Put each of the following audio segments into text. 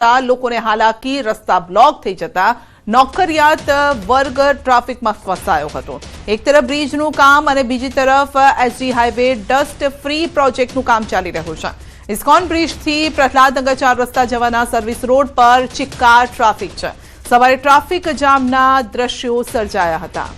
લોકોને હાલાકી, રસ્તા બ્લોક થઈ જતા નોકરિયાત વર્ગ ટ્રાફિકમાં ફસાયો હતો। એક તરફ બ્રિજનું કામ અને બીજી તરફ એસજી હાઈવે ડસ્ટ ફ્રી પ્રોજેક્ટનું કામ ચાલી રહ્યું છે। ઇસ્કોન બ્રિજથી પ્રહલાદનગર 4 રસ્તા જવાના સર્વિસ રોડ પર ચિક્કાર ટ્રાફિક છે। સવારે ટ્રાફિક જામના દ્રશ્યો સર્જાયા હતા।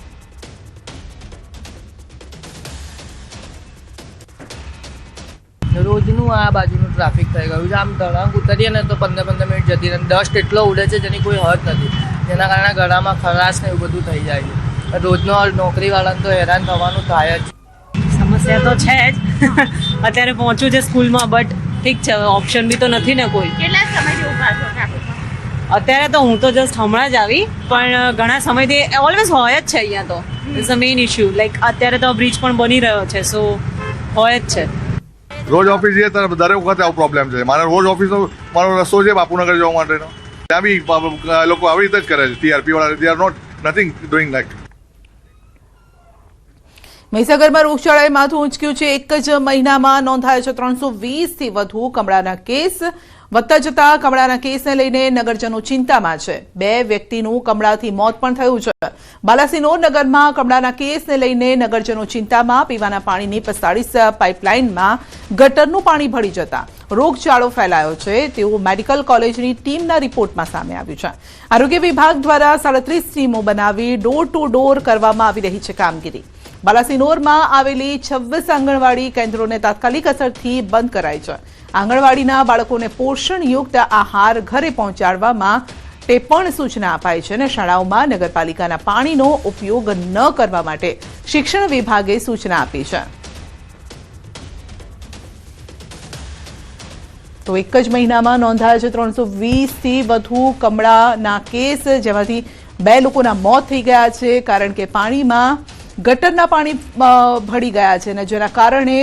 રોજનું આ બાજુનું ટ્રાફિક થઈ ગયું છે। આમ ધડાંગ ઉતરીએ ને તો 15-15 મિનિટ જતી રહે। ડસ્ટ એટલો ઉડે છે જેની કોઈ હદ નથી, જેના કારણે ગળામાં ખરાશ ને એવું બધું થઈ જાય છે। રોજનો નોકરીવાળાને તો હેરાન થવાનું થાય જ। સમસ્યા તો છે જ। અત્યારે પહોંચ્યું છે સ્કૂલમાં, બટ ઠીક છે, ઓપ્શન બી તો નથી ને કોઈ। કેટલા સમયથી ઊભા છો ટ્રાફિકમાં? અત્યારે તો હું તો જસ્ટ હમણાં જ આવી, પણ ઘણા સમયથી ઓલવેઝ હોય જ છે અહીંયા તો। It's a main issue. Like અત્યારે તો બ્રિજ પણ બની રહ્યો છે, સો હોય જ છે। રોજ ઓફિસ જઈએ ત્યારે દરેક વખતે આવો પ્રોબ્લેમ છે। મારે રોજ ઓફિસનો મારો રસ્તો છે બાપુનગર જવા માટેનો, ત્યાં બી લોકો આવી રીતે જ કરે છે। ટીઆરપી વાળા, they are not nothing doing like. મહીસાગરમાં રોગચાળાએ માથું ઊંચક્યું છે। એક જ મહિનામાં નોંધાયા છે 320થી વધુ કમળાના કેસ। વધતા જતા કમળાના કેસને લઈને નગરજનો ચિંતામાં છે। 2 વ્યક્તિનું કમળાથી મોત પણ થયું છે। બાલાસિનોર નગરમાં કમળાના કેસને લઈને નગરજનો ચિંતામાં। પીવાના પાણીની 45 પાઇપલાઇનમાં ગટરનું પાણી ભળી જતા રોગચાળો ફેલાયો છે તેવું મેડિકલ કોલેજની ટીમના રિપોર્ટમાં સામે આવ્યું છે। આરોગ્ય વિભાગ દ્વારા 37 ટીમો બનાવી ડોર ટુ ડોર કરવામાં આવી રહી છે કામગીરી। બાલાસિનોરમાં આવેલી 26 આંગણવાડી કેન્દ્રોને તાત્કાલિક અસરથી બંધ કરાઈ છે। આંગણવાડીના બાળકોને પોષણયુક્ત આહાર ઘરે પહોંચાડવામાં તે પણ સૂચના અપાઈ છે અને શાળાઓમાં નગરપાલિકાના પાણીનો ઉપયોગ ન કરવા માટે શિક્ષણ વિભાગે સૂચના આપી છે। તો એક જ મહિનામાં નોંધાયા છે 320થી વધુ કમળાના કેસ, જેમાંથી 2 લોકોના મોત થઈ ગયા છે કારણ કે પાણીમાં ગટરના પાણી ભળી ગયા છે અને જેના કારણે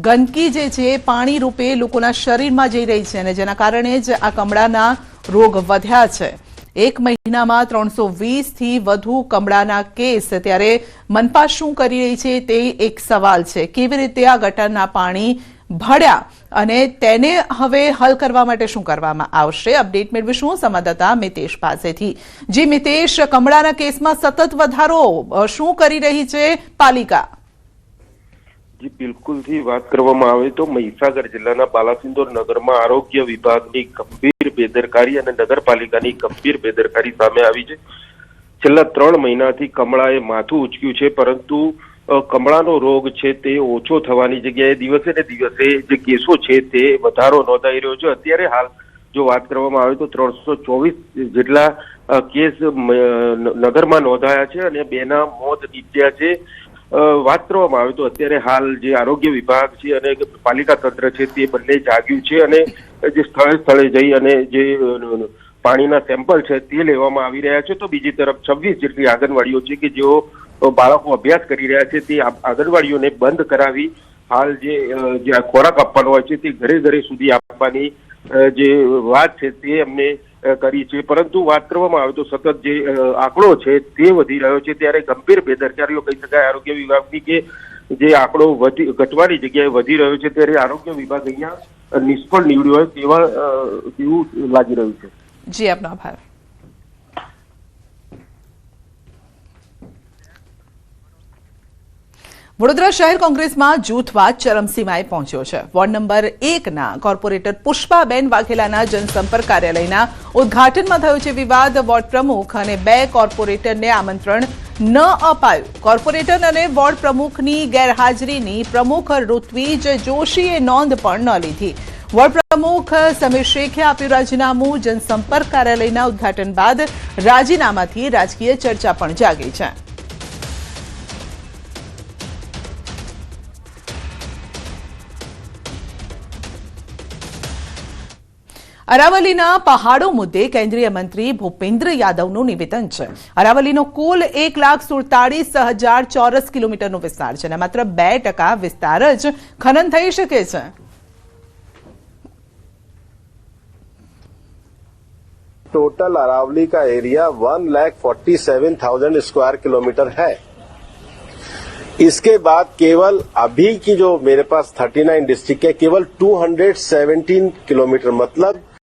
ગંદકી જે છે પાણી રૂપે લોકોના શરીરમાં જઈ રહી છે અને જેના કારણે જ આ કમળાના રોગ વધ્યા છે। એક મહિનામાં 320થી વધુ કમળાના કેસ। ત્યારે મનપા શું કરી રહી છે તે એક સવાલ છે। કેવી રીતે આ ગટરના પાણી ભળ્યા અને તેને હવે હલ કરવા માટે શું કરવામાં આવશે? અપડેટ મેળવીશું સંવાદદાતા મિતેશ પાસેથી। જી મિતેશ, કમળાના કેસમાં સતત વધારો શું કરી રહી છે પાલિકા? જી બિલકુલથી વાત કરવામાં આવે તો મહીસાગર જિલ્લાના બાલાસિનોર નગરમાં આરોગ્ય વિભાગની ગંભીર બેદરકારી અને નગરપાલિકાની ગંભીર બેદરકારી સામે આવી છે। છેલ્લા 3 મહિનાથી કમળાએ માથું ઉંચક્યું છે, પરંતુ કમળાનો રોગ છે તે ઓછો થવાની જગ્યાએ દિવસે ને દિવસે જે કેસો છે તે વધારો નોંધાઈ રહ્યો છે। અત્યારે હાલ જો વાત કરવામાં આવે તો 324 જેટલા કેસ નગરમાં નોંધાયા છે અને 2ના મોત નીપજ્યા છે। વાત કરવામાં આવે તો અત્યારે હાલ જે આરોગ્ય વિભાગ છે અને પાલિકા તંત્ર છે તે બંને જાગ્યું છે અને જે સ્થળે જઈ અને જે પાણીના સેમ્પલ છે તે લેવામાં આવી રહ્યા છે। તો બીજી તરફ 26 જેટલી આંગણવાડીઓ છે કે જેઓ બાળકો અભ્યાસ કરી રહ્યા છે તે આંગણવાડીઓને બંધ કરાવી હાલ જે ખોરાક આપવાનો હોય છે તે ઘરે ઘરે સુધી આપવાની જે વાત છે તે અમને કરી છે। પરંતુ વાત કરવામાં આવે તો સતત જે આંકડો છે તે વધી રહ્યો છે, ત્યારે ગંભીર બેદરકારીઓ કહી શકાય આરોગ્ય વિભાગની કે જે આંકડો ઘટવાની જગ્યાએ વધી રહ્યો છે, ત્યારે આરોગ્ય વિભાગ અહીંયા નિષ્ફળ નીવડ્યો હોય તેવું લાગી રહ્યું છે। જી આપનો આભાર। વડોદરા શહેર કોંગ્રેસમાં જૂથવાદ ચરમસીમાએ પહોંચ્યો છે। વોર્ડ નંબર 1ના કોર્પોરેટર પુષ્પાબેન વાઘેલાના જનસંપર્ક કાર્યાલયના ઉદ્ઘાટનમાં થયો છે વિવાદ। વોર્ડ પ્રમુખ અને 2 કોર્પોરેટરને આમંત્રણ ન અપાયું। કોર્પોરેટર અને વોર્ડ પ્રમુખની ગેરહાજરીની પ્રમુખ ઋત્વિજ જોશીએ નોંધ પણ ન લીધી। વોર્ડ પ્રમુખ સમીર શેખે આપ્યું રાજીનામું। જનસંપર્ક કાર્યાલયના ઉદ્ઘાટન બાદ રાજીનામાથી રાજકીય ચર્ચા પણ જાગી છે। અરાવલીના પહાડો મુદ્દે કેન્દ્રીય મંત્રી ભૂપેન્દ્ર યાદવનું નિવેદન છે। અરાવલીનો કુલ 1,47,000 ચોરસ કિલોમીટરનો વિસ્તાર છે અને માત્ર 2% વિસ્તાર જ ખનન થઈ શકે છે। टोटल अरावली का एरिया 1,47,000 स्क्वायर किलोमीटर है। इसके बाद केवल अभी की जो मेरे पास 39 डिस्ट्रिक्ट है, केवल 217 किलोमीटर, मतलब